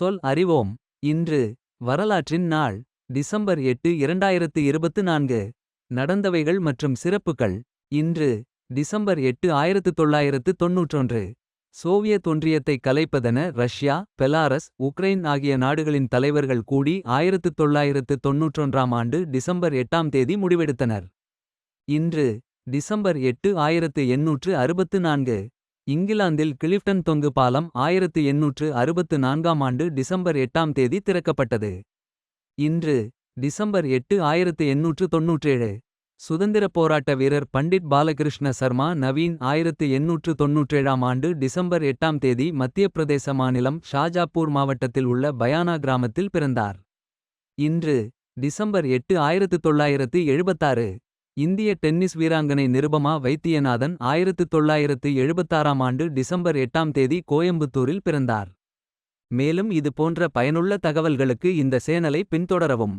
சொல் அறிவோம். இன்று வரலாற்றின் நாள். டிசம்பர் 8 2024. நடந்தவைகள் மற்றும் சிறப்புகள். இன்று டிசம்பர் 8 1991. சோவியத் ஒன்றியத்தை கலைப்பதென ரஷ்யா, பெலாரஸ், உக்ரைன் ஆகிய நாடுகளின் தலைவர்கள் கூடி 1991ஆம் ஆண்டு டிசம்பர் 8ஆம் தேதி முடிவெடுத்தனர். இன்று டிசம்பர் 8 1864. இங்கிலாந்தில் கிளிஃப்டன் தொங்கு பாலம் 1864ஆம் ஆண்டு டிசம்பர் 8ஆம் தேதி திறக்கப்பட்டது. இன்று டிசம்பர் 8 1897. சுதந்திரப் போராட்ட வீரர் பண்டிட் பாலகிருஷ்ண சர்மா நவீன் 1897ஆம் ஆண்டு டிசம்பர் 8ஆம் தேதி மத்திய பிரதேச மாநிலம் ஷாஜாப்பூர் மாவட்டத்தில் உள்ள பயானா கிராமத்தில் பிறந்தார். இன்று டிசம்பர் 8 1976. இந்திய டென்னிஸ் வீராங்கனை நிருபமா வைத்தியநாதன் 1976ஆம் ஆண்டு டிசம்பர் 8ஆம் தேதி கோயம்புத்தூரில் பிறந்தார். மேலும் இது போன்ற பயனுள்ள தகவல்களுக்கு இந்த சேனலை பின்தொடரவும்.